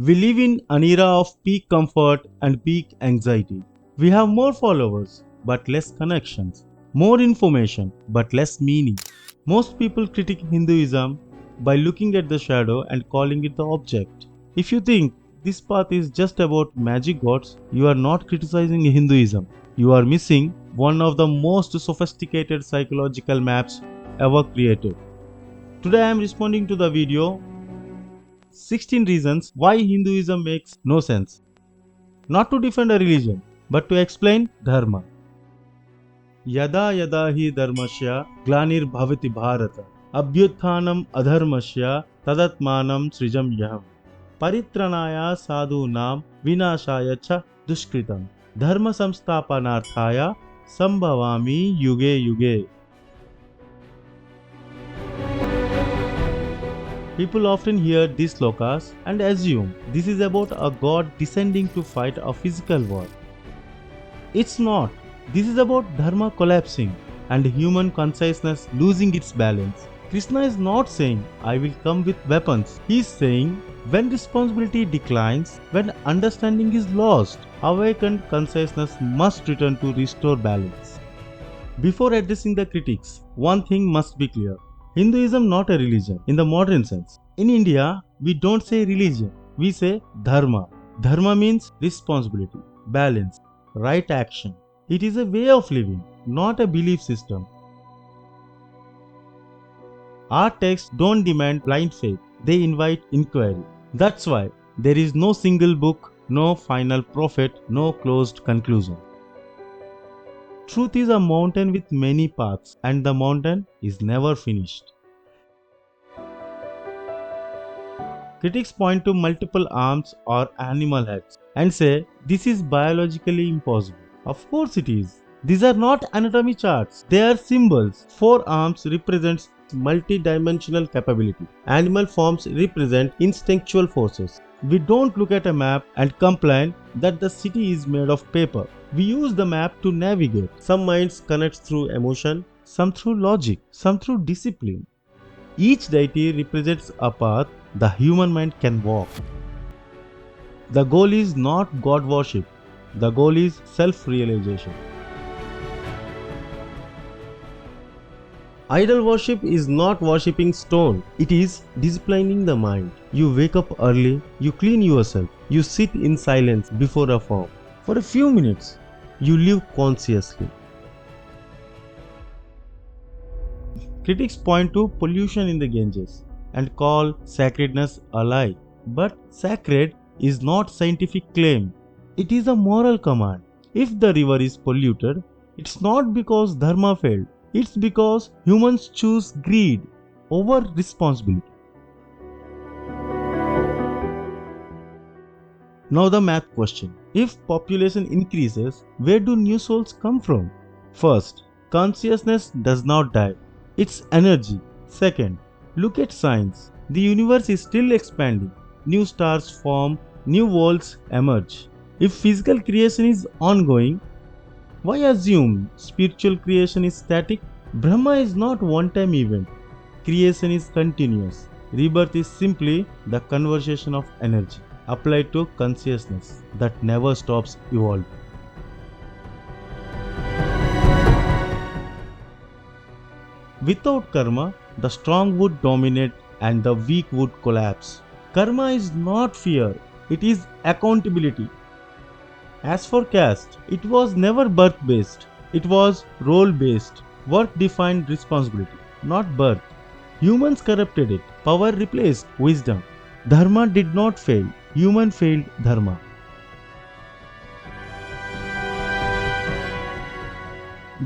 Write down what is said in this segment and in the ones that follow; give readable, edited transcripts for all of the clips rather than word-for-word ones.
We live in an era of peak comfort and peak anxiety. We have more followers but less connections, more information but less meaning. Most people critique Hinduism by looking at the shadow and calling it the object. If you think this path is just about magic gods, you are not criticizing Hinduism. You are missing one of the most sophisticated psychological maps ever created. Today I am responding to the video 16 reasons why Hinduism makes no sense. Not to defend a religion, but to explain Dharma. Yada yada hi dharmasya glanir bhavati bharata abhyuthanam adharmasya tadatmanam srijam yaham paritranaya sadhunam vinashaya cha dushkritam dharma samsthapanarthaya sambhavami yuge yuge. People often hear these slokas and assume this is about a god descending to fight a physical war. It's not. This is about dharma collapsing and human consciousness losing its balance. Krishna is not saying, I will come with weapons. He is saying, when responsibility declines, when understanding is lost, awakened consciousness must return to restore balance. Before addressing the critics, one thing must be clear. Hinduism not a religion in the modern sense. In India, we don't say religion, we say dharma. Dharma means responsibility, balance, right action. It is a way of living, not a belief system. Our texts don't demand blind faith, they invite inquiry. That's why there is no single book, no final prophet, no closed conclusion. Truth is a mountain with many paths, and the mountain is never finished. Critics point to multiple arms or animal heads and say this is biologically impossible. Of course it is. These are not anatomy charts, they are symbols. 4 arms represents multi-dimensional capability. Animal forms represent instinctual forces. We don't look at a map and complain that the city is made of paper. We use the map to navigate. Some minds connect through emotion, some through logic, some through discipline. Each deity represents a path the human mind can walk. The goal is not God worship, the goal is self-realization. Idol worship is not worshipping stone, it is disciplining the mind. You wake up early, you clean yourself, you sit in silence before a form. For a few minutes, you live consciously. Critics point to pollution in the Ganges and call sacredness a lie. But sacred is not scientific claim, it is a moral command. If the river is polluted, it's not because dharma failed. It's because humans choose greed over responsibility. Now the math question. If population increases, where do new souls come from? First, consciousness does not die. It's energy. Second, look at science. The universe is still expanding. New stars form, new worlds emerge. If physical creation is ongoing, why assume spiritual creation is static? Brahma is not one-time event. Creation is continuous. Rebirth is simply the conversion of energy applied to consciousness that never stops evolving. Without karma, the strong would dominate and the weak would collapse. Karma is not fear, it is accountability. As for caste, it was never birth-based, it was role-based. Work defined responsibility, not birth. Humans corrupted it, power replaced wisdom. Dharma did not fail, human failed dharma.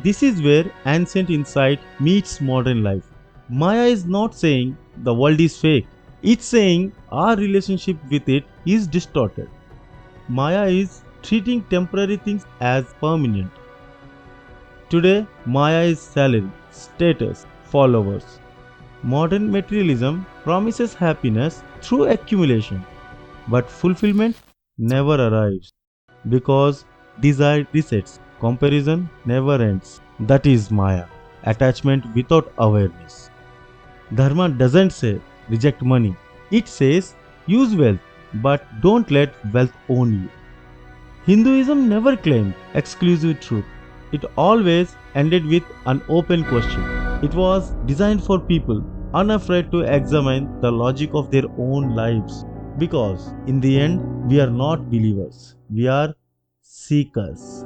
This is where ancient insight meets modern life. Maya is not saying the world is fake, it's saying our relationship with it is distorted. Maya is treating temporary things as permanent. Today, Maya is salary, status, followers. Modern materialism promises happiness through accumulation, but fulfillment never arrives because desire resets, comparison never ends. That is Maya, attachment without awareness. Dharma doesn't say reject money, it says use wealth but don't let wealth own you. Hinduism never claimed exclusive truth. It always ended with an open question. It was designed for people unafraid to examine the logic of their own lives. Because in the end, we are not believers, we are seekers.